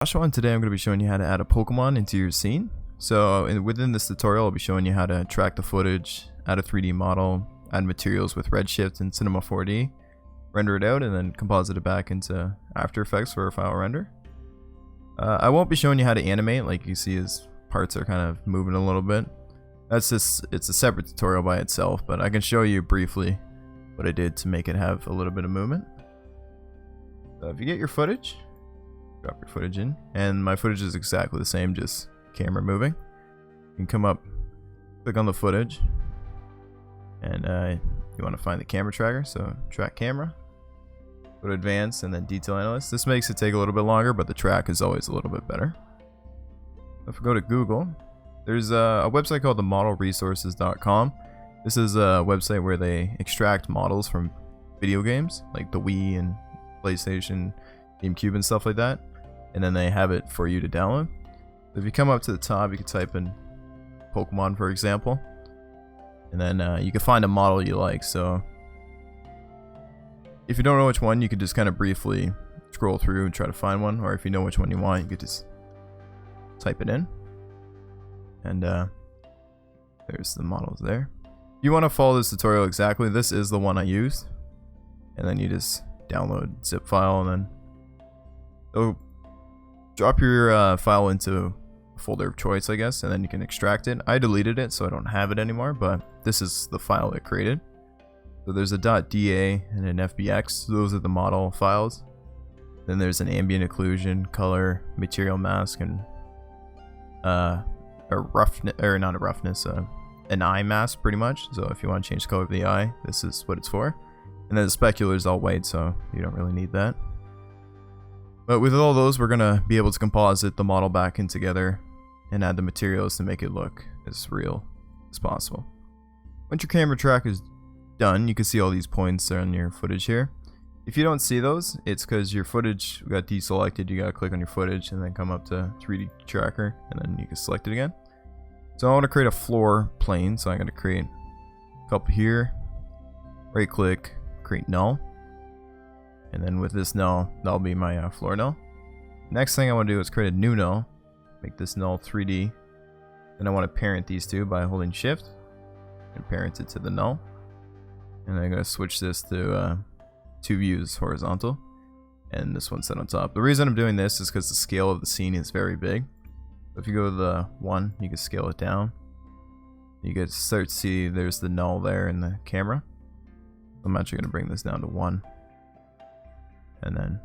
Joshua, and today I'm going to be showing you how to add a Pokemon into your scene. So within this tutorial, I'll be showing you how to track the footage, add a 3D model, add materials with Redshift and Cinema 4D, render it out, and then composite it back into After Effects for a file render. I won't be showing you how to animate. Like you see, his parts are kind of moving a little bit. It's a separate tutorial by itself, but I can show you briefly what I did to make it have a little bit of movement. So if you get your footage, drop your footage in, and my footage is exactly the same, just camera moving. You can come up, click on the footage, and you want to find the camera tracker, so track camera, go to advanced, and then detail analyst. This makes it take a little bit longer, but the track is always a little bit better. If we go to Google, there's a website called themodelresources.com. This is a website where they extract models from video games like the Wii and PlayStation, GameCube and stuff like that, and then they have it for you to download. So if you come up to the top, you can type in Pokemon, for example, and then you can find a model you like. So if you don't know which one, you could just kind of briefly scroll through and try to find one, or if you know which one you want, you could just type it in, and there's the models there. If you want to follow this tutorial exactly, this is the one I used, and then you just download zip file, and then so drop your file into a folder of choice, I guess, and then you can extract it. I deleted it, so I don't have it anymore, but this is the file it created. So there's a .da and an FBX. Those are the model files. Then there's an ambient occlusion, color, material mask, and a roughness, or not a roughness, an eye mask, pretty much. So if you want to change the color of the eye, this is what it's for. And then the specular is all white, so you don't really need that. But with all those, we're going to be able to composite the model back in together and add the materials to make it look as real as possible. Once your camera track is done, you can see all these points on your footage here. If you don't see those, it's because your footage got deselected. You got to click on your footage and then come up to 3D tracker, and then you can select it again. So I want to create a floor plane, so I'm going to create a couple here, right click, create null. And then with this null, that'll be my floor null. Next thing I want to do is create a new null. Make this null 3D. Then I want to parent these two by holding shift and parent it to the null. And I'm going to switch this to two views horizontal, and this one's set on top. The reason I'm doing this is because the scale of the scene is very big. So if you go to the 1, you can scale it down. You can start to see there's the null there in the camera. I'm actually going to bring this down to 1. And then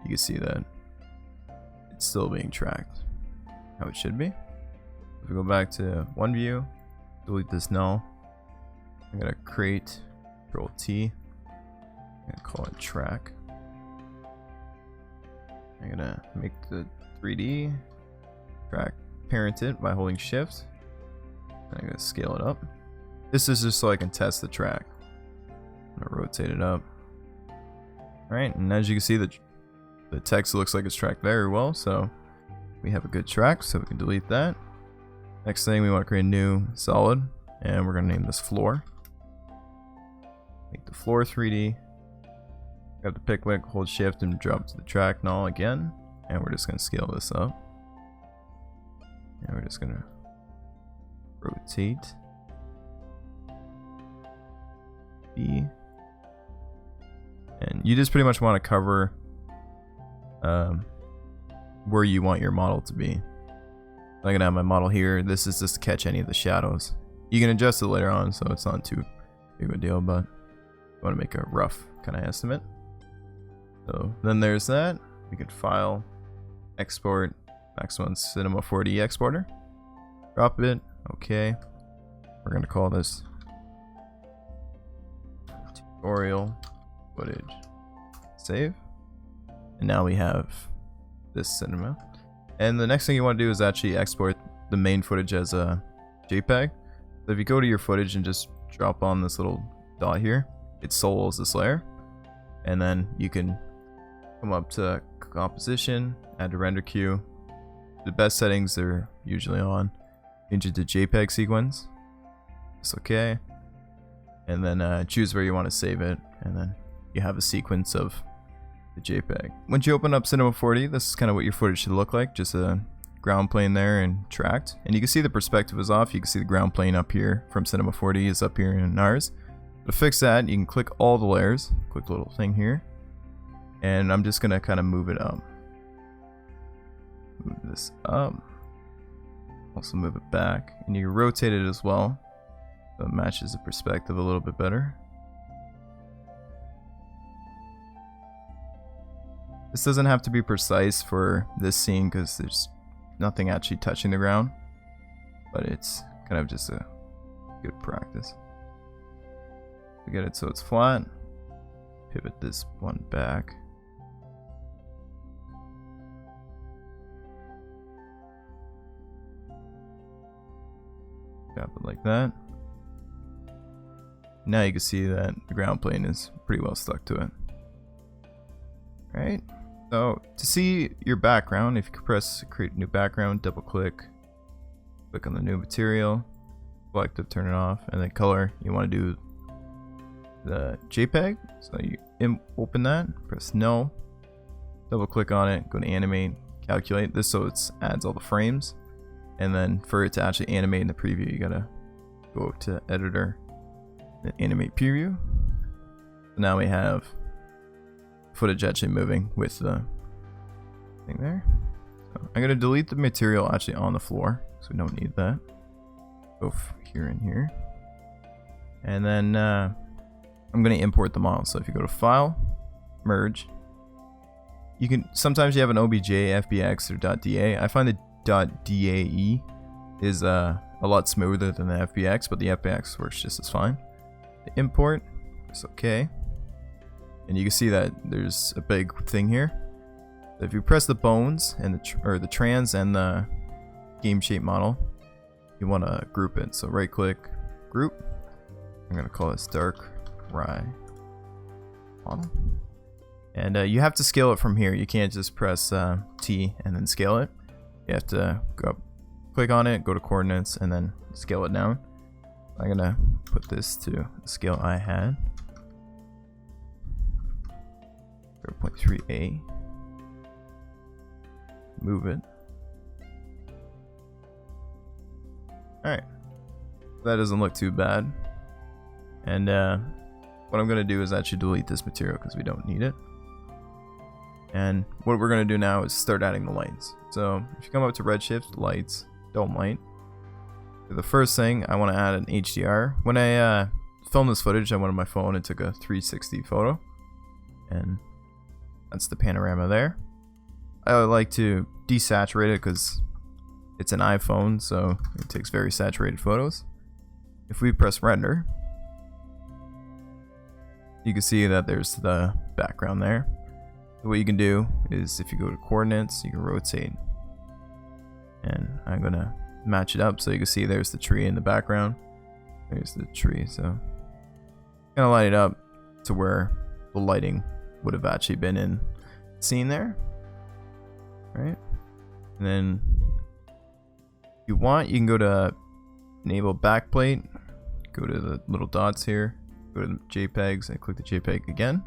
you can see that it's still being tracked how it should be. If we go back to one view, delete this null. I'm gonna create Control T. I'm gonna call it track. I'm gonna make the 3D track parent it by holding shift. And I'm gonna scale it up. This is just so I can test the track. I'm gonna rotate it up. Alright, and as you can see, the text looks like it's tracked very well, so we have a good track, so we can delete that. Next thing, we want to create a new solid, and we're going to name this floor. Make the floor 3D. Grab the pick wick, hold shift, and drop to the track null again, and we're just going to scale this up. And we're just going to rotate B. And you just pretty much want to cover where you want your model to be. I'm going to have my model here. This is just to catch any of the shadows. You can adjust it later on, so it's not too big of a deal, but you want to make a rough kind of estimate. So then there's that. We could file, export, maximum Cinema 4D exporter. Drop it. Okay. We're going to call this tutorial footage. Save. And now we have this cinema. And the next thing you want to do is actually export the main footage as a JPEG. So if you go to your footage and just drop on this little dot here, it solos this layer. And then you can come up to composition, add to render queue. The best settings are usually on. Change it to JPEG sequence. It's okay. And then choose where you want to save it. And then you have a sequence of the JPEG. Once you open up Cinema 4D, this is kind of what your footage should look like. Just a ground plane there and tracked. And you can see the perspective is off. You can see the ground plane up here from Cinema 4D is up here in ours. To fix that, you can click all the layers. Click the little thing here. And I'm just going to kind of move it up. Move this up. Also move it back. And you can rotate it as well. So it matches the perspective a little bit better. This doesn't have to be precise for this scene because there's nothing actually touching the ground. But it's kind of just a good practice. We get it so it's flat. Pivot this one back. Drop it like that. Now you can see that the ground plane is pretty well stuck to it. Alright, so to see your background, if you could press create new background, double click, click on the new material, selective, turn it off, and then color, you want to do the JPEG. So you open that, press no, double click on it, go to animate, calculate this so it adds all the frames. And then for it to actually animate in the preview, you gotta go to editor and animate preview. So now we have footage actually moving with the thing there. So I'm gonna delete the material actually on the floor, so we don't need that. Go here and here. And then I'm gonna import the model. So if you go to File, Merge, you can sometimes you have an OBJ, FBX, or .da. I find the .dae is a lot smoother than the FBX, but the FBX works just as fine. The import, it's okay. And you can see that there's a big thing here. So if you press the bones and the trans and the game shape model, you want to group it. So right click, group. I'm gonna call this dark rye model. And you have to scale it from here. You can't just press T and then scale it. You have to go up, click on it, go to coordinates, and then scale it down. I'm gonna put this to the scale I had. 0.3A. Move it. Alright. That doesn't look too bad. And what I'm gonna do is actually delete this material because we don't need it. And what we're going to do now is start adding the lights. So if you come up to Redshift, lights, dome light. For the first thing, I want to add an HDR. When I filmed this footage, I went on my phone and took a 360 photo. And that's the panorama there. I like to desaturate it because it's an iPhone, so it takes very saturated photos. If we press render, you can see that there's the background there. What you can do is if you go to coordinates, you can rotate. And I'm going to match it up so you can see there's the tree in the background. There's the tree. So I'm going to line it up to where the lighting would have actually been in the scene there. Right? And then if you want, you can go to enable backplate. Go to the little dots here. Go to the JPEGs and click the JPEG again.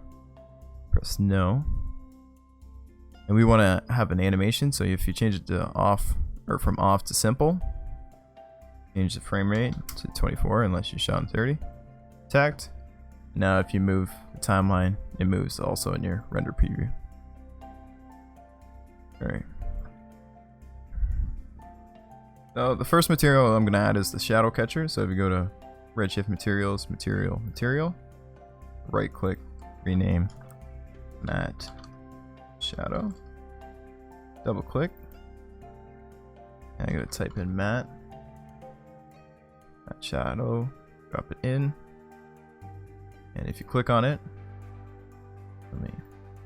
Press no. And we want to have an animation, so if you change it to off, or from off to simple, change the frame rate to 24 unless you shot in 30. Tact. Now if you move the timeline, it moves also in your render preview. Alright. So the first material I'm going to add is the shadow catcher. So if you go to Redshift Materials, Material, right click, rename, matte, shadow, double click, and I'm going to type in matte shadow, drop it in, and if you click on it, let me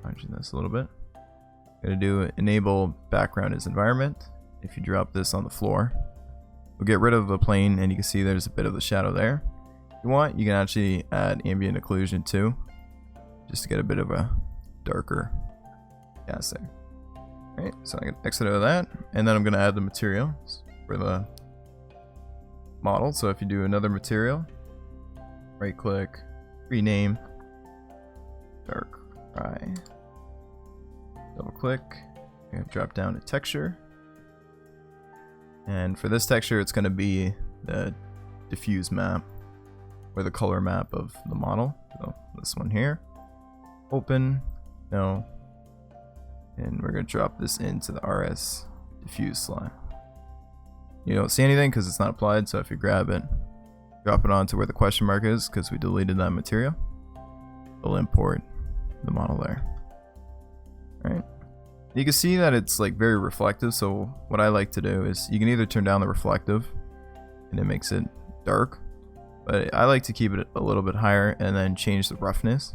function this a little bit. I'm going to do enable background as environment. If you drop this on the floor, we'll get rid of the plane, and you can see there's a bit of the shadow there. If you want, you can actually add ambient occlusion too, just to get a bit of a darker cast there. Alright, so I'm going to exit out of that, and then I'm going to add the materials for the model. So if you do another material, right click, rename, dark rye Double click, and drop down to texture. And for this texture, it's going to be the diffuse map, or the color map of the model. So this one here. Open, no. And we're going to drop this into the RS diffuse slot. You don't see anything because it's not applied, so if you grab it, drop it onto where the question mark is, because we deleted that material, it'll import the model there. Alright. You can see that it's like very reflective, so what I like to do is you can either turn down the reflective and it makes it dark, but I like to keep it a little bit higher and then change the roughness.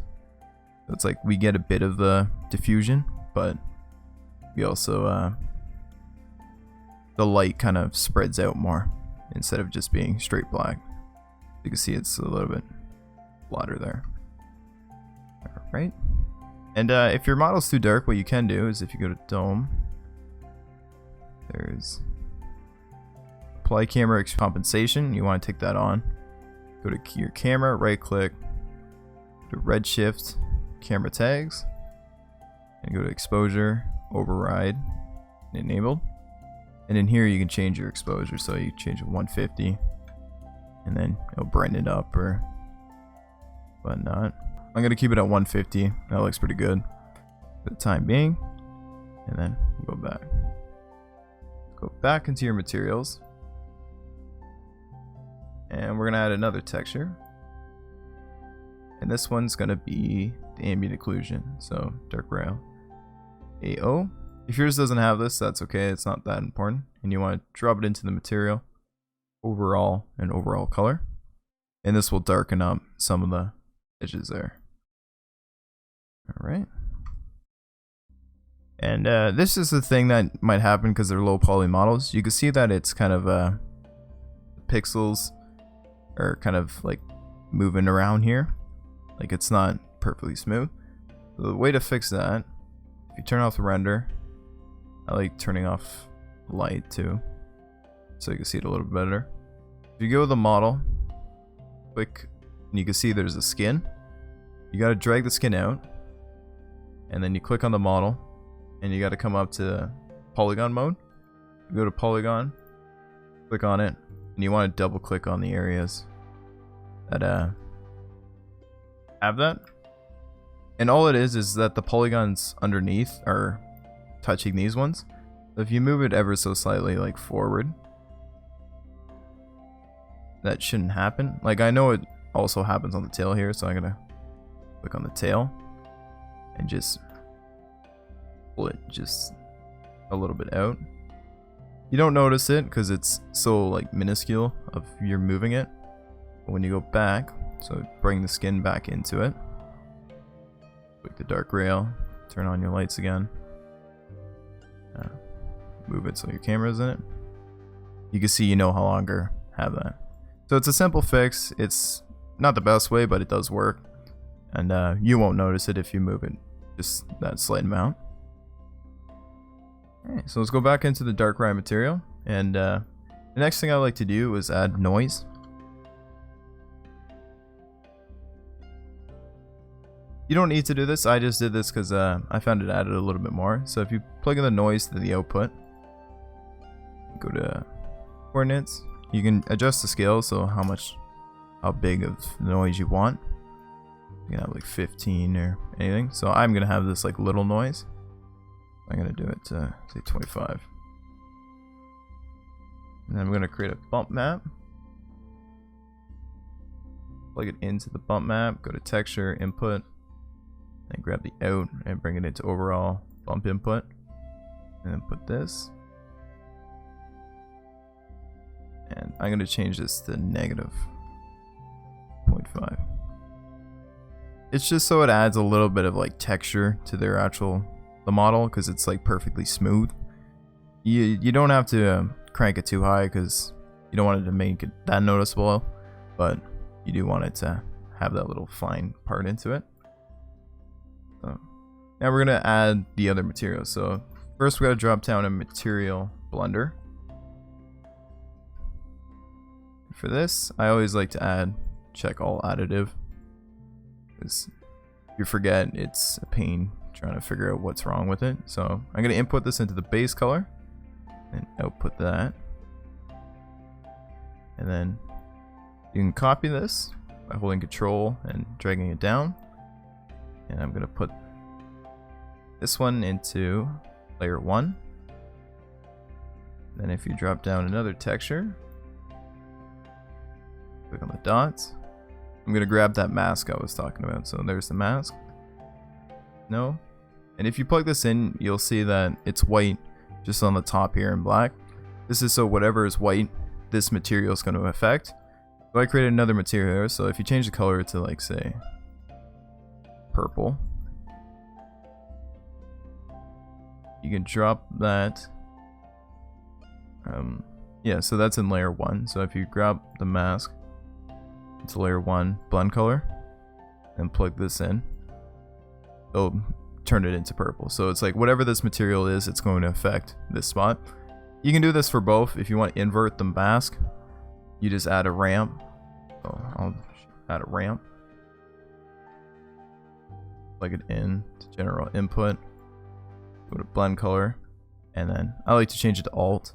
So it's like we get a bit of the diffusion, but we also the light kind of spreads out more instead of just being straight black. You can see it's a little bit flatter there. Alright. And if your model's too dark, what you can do is if you go to Dome, there's Apply Camera Compensation. You want to take that on. Go to your camera, right click, go to Redshift, Camera Tags, and go to Exposure, Override, and Enabled. And in here you can change your exposure, so you change it to 150, and then it'll brighten it up or whatnot. I'm going to keep it at 150. That looks pretty good for the time being. And then go back. Go back into your materials. And we're going to add another texture. And this one's going to be the ambient occlusion. So dark rail. AO. If yours doesn't have this, that's okay. It's not that important. And you want to drop it into the material. Overall and overall color. And this will darken up some of the edges there. Alright. And this is the thing that might happen because they're low poly models. You can see that it's kind of pixels are kind of like moving around here. Like it's not perfectly smooth. So the way to fix that, if you turn off the render, I like turning off light too, so you can see it a little bit better. If you go to the model, click, and you can see there's a skin. You got to drag the skin out, and then you click on the model, and you got to come up to polygon mode. You go to polygon, click on it, and you want to double click on the areas that have that. And all it is that the polygons underneath are touching these ones. So if you move it ever so slightly like forward, that shouldn't happen. Like I know it also happens on the tail here, so I'm gonna click on the tail and just pull it just a little bit out. You don't notice it because it's so like minuscule of you're moving it. But when you go back, so bring the skin back into it, click the dark rail, turn on your lights again, move it so your camera's in it. You can see you no longer have that. So it's a simple fix. It's not the best way, but it does work. And you won't notice it if you move it just that slight amount. Alright, so let's go back into the dark rye material. And the next thing I like to do is add noise. You don't need to do this. I just did this because I found it added a little bit more. So if you plug in the noise to the output, go to coordinates. You can adjust the scale, so how big of noise you want. You can have like 15 or anything. So I'm gonna have this like little noise. I'm gonna do it to say 25. And then I'm gonna create a bump map. Plug it into the bump map. Go to texture, input. Then grab the out and bring it into overall bump input. And then put this. And I'm going to change this to negative 0.5. It's just so it adds a little bit of like texture to their the model, because it's like perfectly smooth. You don't have to crank it too high because you don't want it to make it that noticeable, but you do want it to have that little fine part into it. So now we're going to add the other materials. So first we got to drop down a material blender. For this, I always like to check all additive, because if you forget, it's a pain trying to figure out what's wrong with it. So I'm going to input this into the base color and output that. And then you can copy this by holding Control and dragging it down. And I'm going to put this one into layer 1. Then if you drop down another texture, click on the dots. I'm going to grab that mask I was talking about. So there's the mask. No. And if you plug this in, you'll see that it's white just on the top here in black. This is so whatever is white, this material is going to affect. So I created another material here. So if you change the color to, like, say purple, you can drop that. Yeah, so that's in layer 1. So if you grab the mask into layer 1 blend color and plug this in, it'll turn it into purple. So it's like whatever this material is, it's going to affect this spot. You can do this for both. If you want to invert the mask, you just add a ramp. So I'll add a ramp, plug it in to general input, go to blend color, and then I like to change it to alt.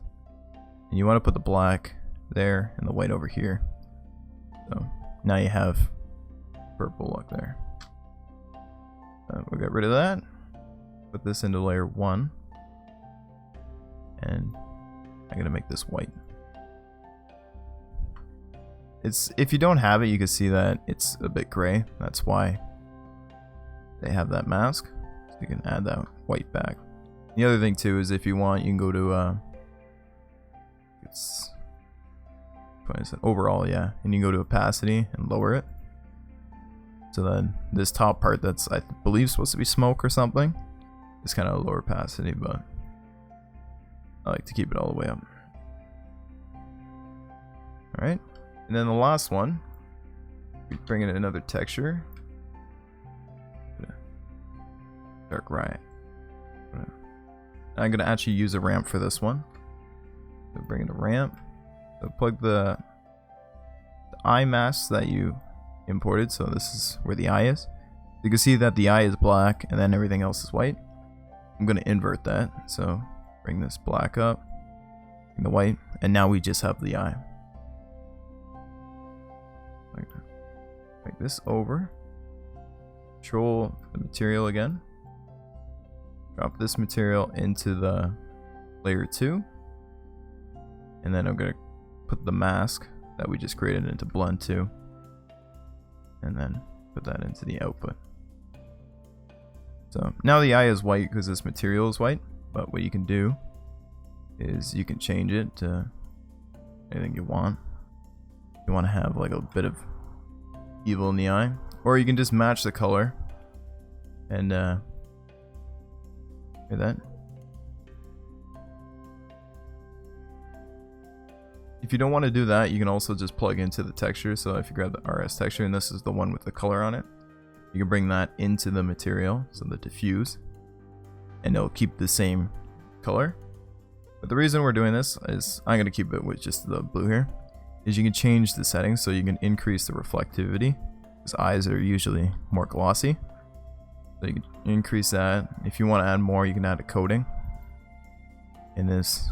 And you want to put the black there and the white over here. So now you have purple look there. We'll get rid of that. Put this into layer 1. And I'm going to make this white. If you don't have it, you can see that it's a bit gray. That's why they have that mask. So you can add that white back. The other thing too is if you want, you can go to it's overall, yeah, and you can go to opacity and lower it. So then this top part that's, I believe, supposed to be smoke or something, is kind of lower opacity, but I like to keep it all the way up. Alright, and then the last one, we bring in another texture. Dark right. I'm going to actually use a ramp for this one. So bring in a ramp. So plug the eye mask that you imported. So this is where the eye is. You can see that the eye is black and then everything else is white. I'm going to invert that. So bring this black up, bring the white, and now we just have the eye. Make this over. Control the material again. Drop this material into the layer 2. And then I'm going to put the mask that we just created into blend 2. And then put that into the output. So now the eye is white because this material is white. But what you can do is you can change it to anything you want. You want to have like a bit of evil in the eye. Or you can just match the color. And hear that? If you don't want to do that, you can also just plug into the texture. So if you grab the RS texture, and this is the one with the color on it, you can bring that into the material, so the diffuse, and it'll keep the same color. But the reason we're doing this is, I'm going to keep it with just the blue here, is you can change the settings so you can increase the reflectivity, because eyes are usually more glossy. So you can increase that. If you want to add more, you can add a coating in this.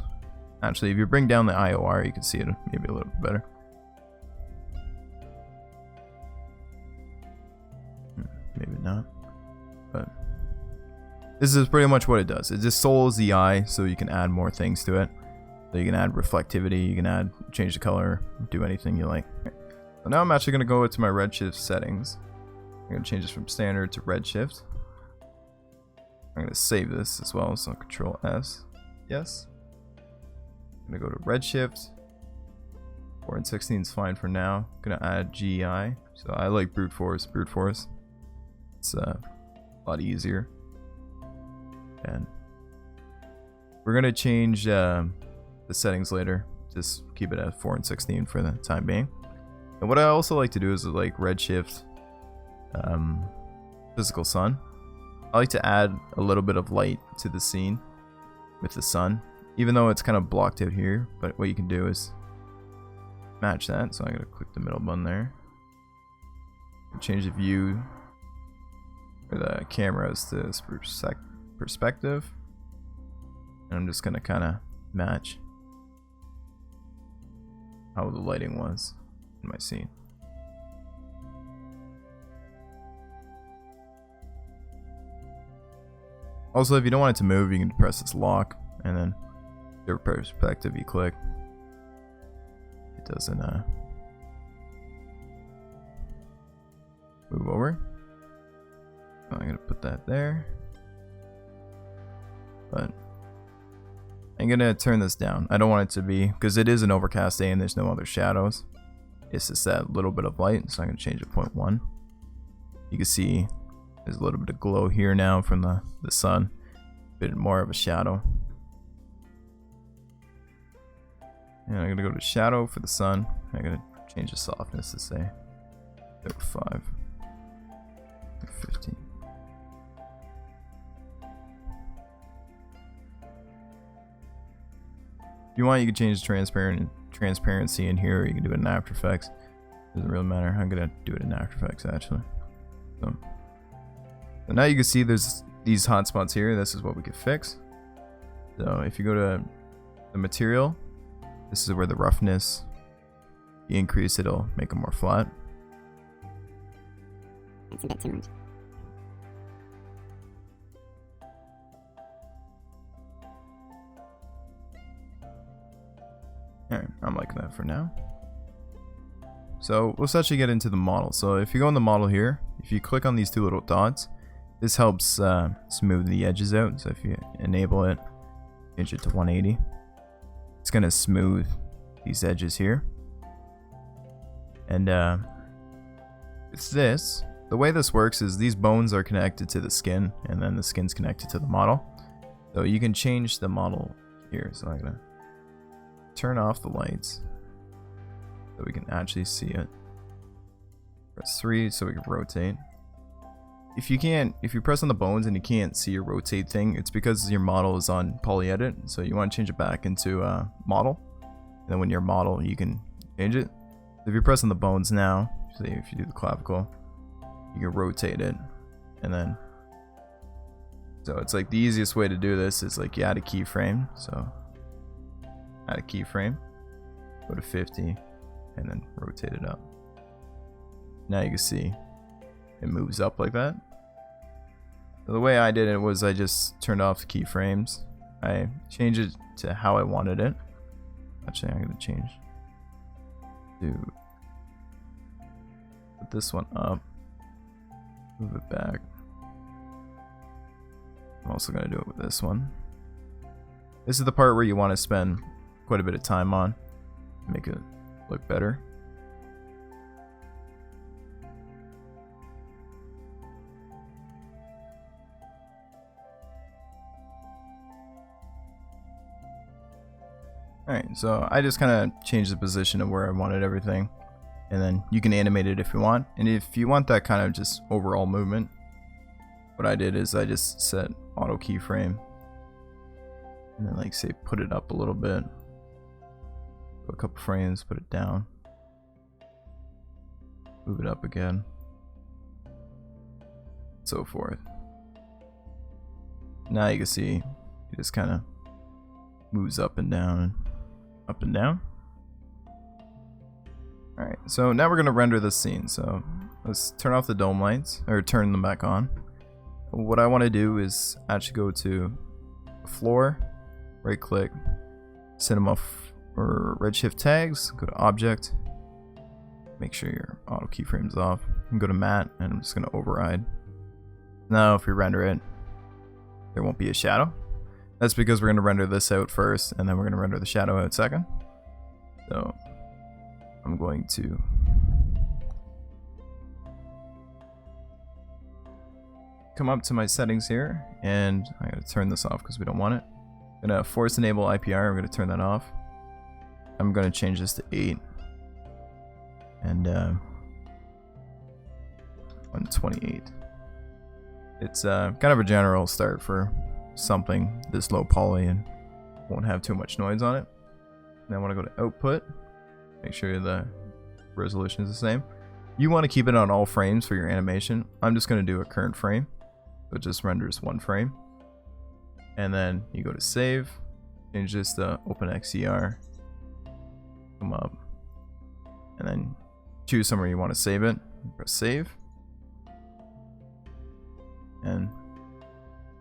Actually, if you bring down the IOR, you can see it maybe a little bit better. Maybe not. But this is pretty much what it does. It just souls the eye so you can add more things to it. So you can add reflectivity, you can change the color, do anything you like. So now I'm actually going to go into my Redshift settings. I'm going to change this from standard to Redshift. I'm going to save this as well, so Control S. Yes. I'm going to go to Redshift. 4 and 16 is fine for now. I'm going to add GI. So I like brute force. It's a lot easier. And we're going to change the settings later. Just keep it at 4 and 16 for the time being. And what I also like to do is like Redshift physical sun. I like to add a little bit of light to the scene with the sun, even though it's kind of blocked out here. But what you can do is match that. So I'm going to click the middle button there. Change the view or the camera as this perspective. And I'm just gonna kind of match how the lighting was in my scene. Also, if you don't want it to move, you can press this lock, and then the perspective you click, it doesn't move over. I'm gonna put that there, but I'm gonna turn this down. I don't want it to be, because it is an overcast day and there's no other shadows. It's just that little bit of light, so I'm gonna change it to 0.1. You can see there's a little bit of glow here now from the sun, a bit more of a shadow. And I'm gonna go to shadow for the sun. I'm gonna change the softness to say 0.5 or 15. If you want, you can change the transparency in here, or you can do it in After Effects. Doesn't really matter. I'm gonna do it in After Effects actually. So now you can see there's these hotspots here. This is what we could fix. So if you go to the material, this is where the roughness, you increase it, it'll make it more flat. That's a bit too much. Alright, I'm liking that for now. So let's actually get into the model. So if you go in the model here, if you click on these two little dots, this helps smooth the edges out. So if you enable it, change it to 180, it's going to smooth these edges here. And it's this. The way this works is these bones are connected to the skin, and then the skin's connected to the model. So you can change the model here. So I'm going to turn off the lights so we can actually see it. Press 3 so we can rotate. If you press on the bones and you can't see your rotate thing, it's because your model is on poly edit. So you want to change it back into model, and then when you're model you can change it. If you press on the bones now, say if you do the clavicle, you can rotate it, and then so it's like the easiest way to do this is like you add a keyframe. So add a keyframe, go to 50, and then rotate it up. Now you can see it moves up like that. So the way I did it was I just turned off the keyframes. I changed it to how I wanted it. Actually, I'm going to change to put this one up, move it back. I'm also going to do it with this one. This is the part where you want to spend quite a bit of time on, make it look better. Alright, so I just kind of changed the position of where I wanted everything, and then you can animate it if you want. And if you want that kind of just overall movement, what I did is I just set auto keyframe, and then like say put it up a little bit, go a couple frames, put it down, move it up again, so forth. Now you can see it just kind of moves up and down, up and down. Alright, so now we're going to render this scene. So let's turn off the dome lights, or turn them back on. What I want to do is actually go to floor, right click, cinema or redshift tags, go to object, make sure your auto keyframe's off, and go to matte, and I'm just going to override. Now if we render it, there won't be a shadow. That's because we're going to render this out first, and then we're going to render the shadow out second. So I'm going to come up to my settings here, and I'm going to turn this off because we don't want it. I'm going to force enable IPR. I'm going to turn that off. I'm going to change this to 8 and 128. It's kind of a general start for something this low poly and won't have too much noise on it. And I want to go to output, make sure the resolution is the same. You want to keep it on all frames for your animation. I'm just going to do a current frame. So it just renders one frame. And then you go to save, change this to OpenXCR, come up, and then choose somewhere you want to save it. Press save. And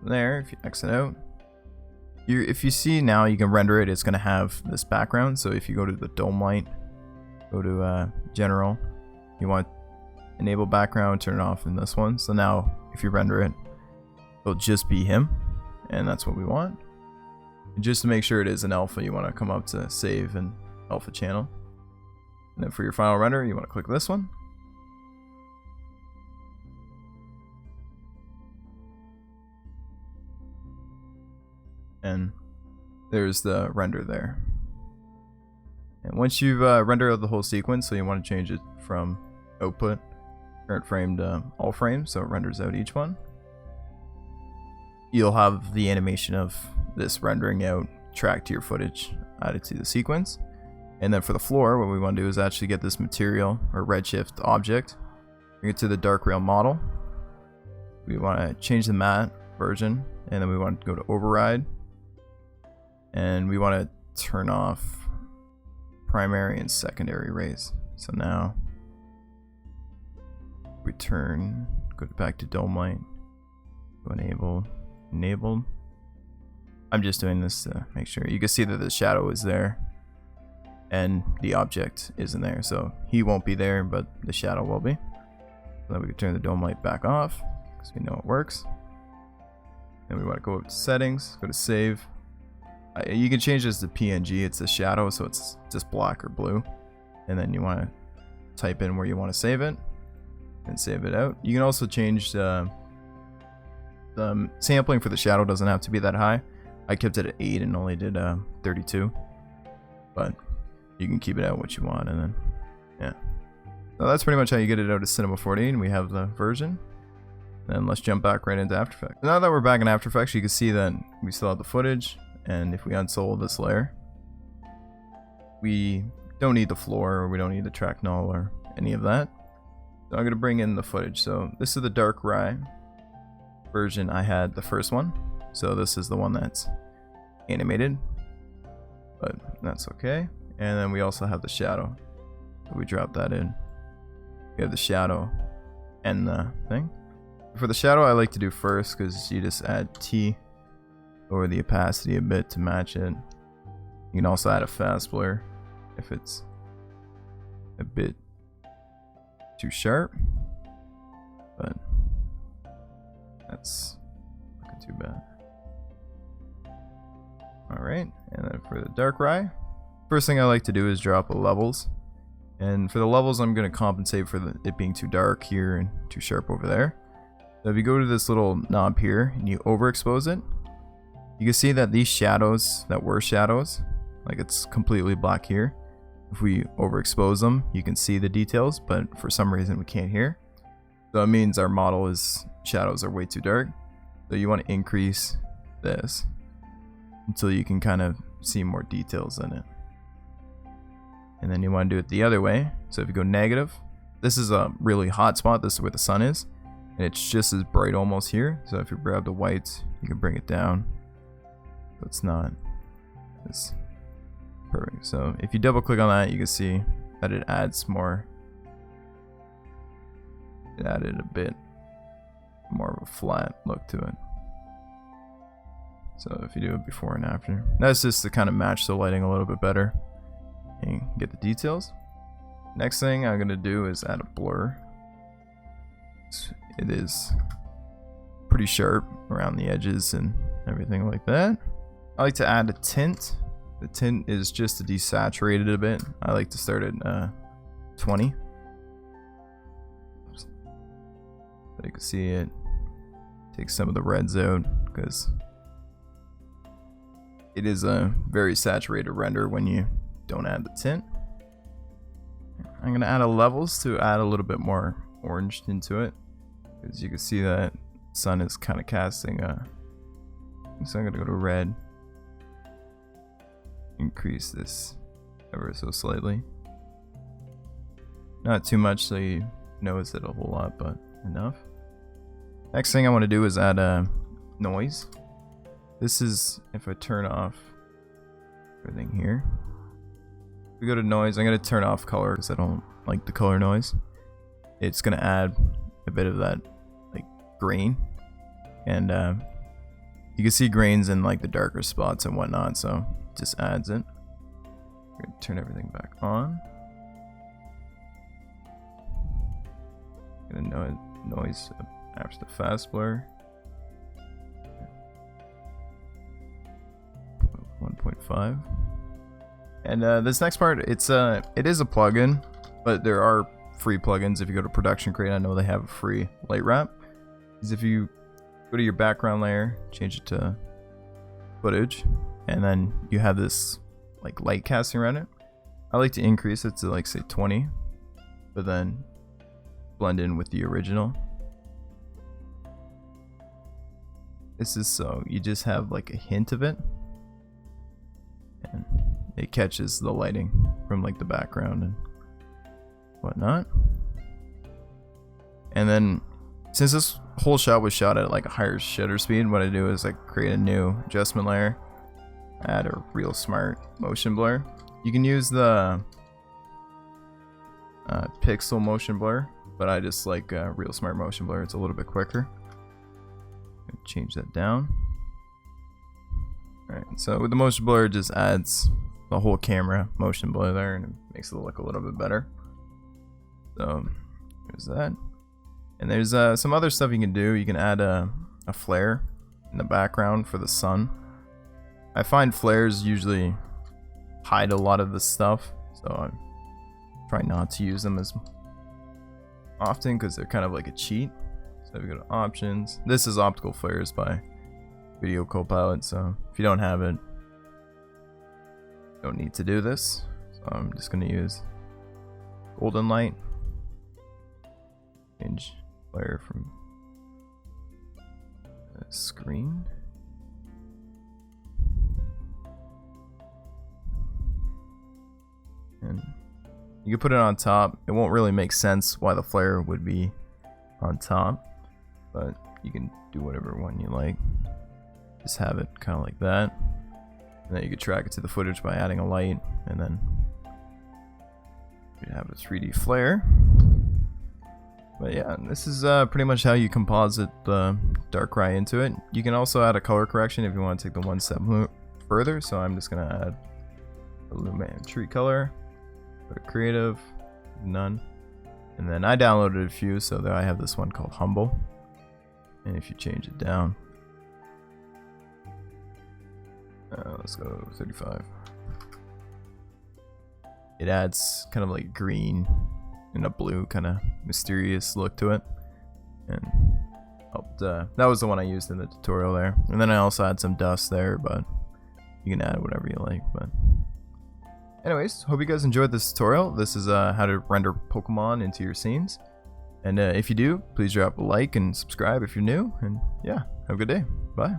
there, if you exit out, if you see now you can render it, it's going to have this background. So if you go to the dome light, go to general, you want enable background, turn it off in this one. So now if you render it, it'll just be him, and that's what we want. And just to make sure it is an alpha, you want to come up to save and alpha channel. And then for your final render, you want to click this one. And there's the render there. And once you've rendered out the whole sequence, so you want to change it from output current frame to all frames, so it renders out each one, you'll have the animation of this rendering out tracked to your footage added to the sequence. And then for the floor, what we want to do is actually get this material or redshift object, bring it to the dark rail model. We want to change the matte version, and then we want to go to override, and we want to turn off primary and secondary rays. So now return, go back to dome light, go enabled. I'm just doing this to make sure. You can see that the shadow is there and the object isn't there, so he won't be there, but the shadow will be. So then we can turn the dome light back off because we know it works. Then we want to go up to settings, go to save. You can change this to PNG. It's a shadow, so it's just black or blue. And then you want to type in where you want to save it and save it out. You can also change the sampling for the shadow. Doesn't have to be that high. I kept it at 8 and only did 32, but you can keep it out what you want. And then yeah, so that's pretty much how you get it out of Cinema 4D, and we have the version. Then let's jump back right into After Effects. Now that we're back in After Effects, you can see that we still have the footage, and if we unsolo this layer, we don't need the floor, or we don't need the track null or any of that. So I'm going to bring in the footage. So this is the dark rye version. I had the first one, so this is the one that's animated, but that's okay. And then we also have the shadow, so we drop that in. We have the shadow and the thing. For the shadow, I like to do first because you just add T, lower the opacity a bit to match it. You can also add a fast blur if it's a bit too sharp, but that's looking too bad. Alright, and then for the dark rye, first thing I like to do is drop the levels. And for the levels, I'm going to compensate for it being too dark here and too sharp over there. So if you go to this little knob here and you overexpose it, you can see that these shadows that were shadows, like it's completely black here. If we overexpose them, you can see the details, but for some reason we can't here. So it means our shadows are way too dark. So you want to increase this until you can kind of see more details in it. And then you want to do it the other way. So if you go negative, this is a really hot spot. This is where the sun is. And it's just as bright almost here. So if you grab the whites, you can bring it down. So it's not as perfect. So if you double click on that, you can see that it adds more. It added a bit more of a flat look to it. So if you do it before and after, that's just to kind of match the lighting a little bit better and get the details. Next thing I'm going to do is add a blur. It is pretty sharp around the edges and everything like that. I like to add a tint. The tint is just to desaturate it a bit. I like to start at 20. So you can see it takes some of the reds out because it is a very saturated render when you don't add the tint. I'm going to add a levels to add a little bit more orange into it, because you can see that sun is kind of casting a. So I'm going to go to red, increase this ever so slightly, not too much so you notice it a whole lot, but enough. Next thing I want to do is add a noise. This is if I turn off everything here. If we go to noise, I'm going to turn off color because I don't like the color noise. It's going to add a bit of that like grain, and you can see grains in like the darker spots and whatnot, so it just adds it. We're going to turn everything back on. Going to noise after the fast blur. 1.5. And this next part, it is a plugin, but there are free plugins. If you go to Production Crate, I know they have a free light wrap. Is if you go to your background layer, change it to footage, and then you have this like light casting around it. I like to increase it to like say 20, but then blend in with the original. This is so you just have like a hint of it, and it catches the lighting from like the background and whatnot. And then since this whole shot was shot at like a higher shutter speed, what I do is I create a new adjustment layer, add a real smart motion blur. You can use the pixel motion blur, but I just like real smart motion blur. It's a little bit quicker. Change that down. Alright, so with the motion blur, it just adds the whole camera motion blur there, and it makes it look a little bit better. So there's that. And there's some other stuff you can do. You can add a flare in the background for the sun. I find flares usually hide a lot of the stuff, so I try not to use them as often because they're kind of like a cheat. So we go to options. This is optical flares by Video Copilot, so if you don't have it, you don't need to do this. So I'm just going to use golden light. Change flare from screen. And you can put it on top. It won't really make sense why the flare would be on top, but you can do whatever one you like. Just have it kind of like that, and then you can track it to the footage by adding a light, and then you have a 3D flare. But yeah, this is pretty much how you composite the Darkrai into it. You can also add a color correction if you want to take the one step further. So I'm just gonna add Illuminate Tree Color, go to Creative, none. And then I downloaded a few, so there I have this one called Humble. And if you change it down, let's go 35. It adds kind of like green and a blue kind of mysterious look to it, and helped. That was the one I used in the tutorial there. And then I also had some dust there, but you can add whatever you like. But anyways, hope you guys enjoyed this tutorial. This is how to render Pokemon into your scenes. And if you do, please drop a like and subscribe if you're new. And yeah, have a good day. Bye.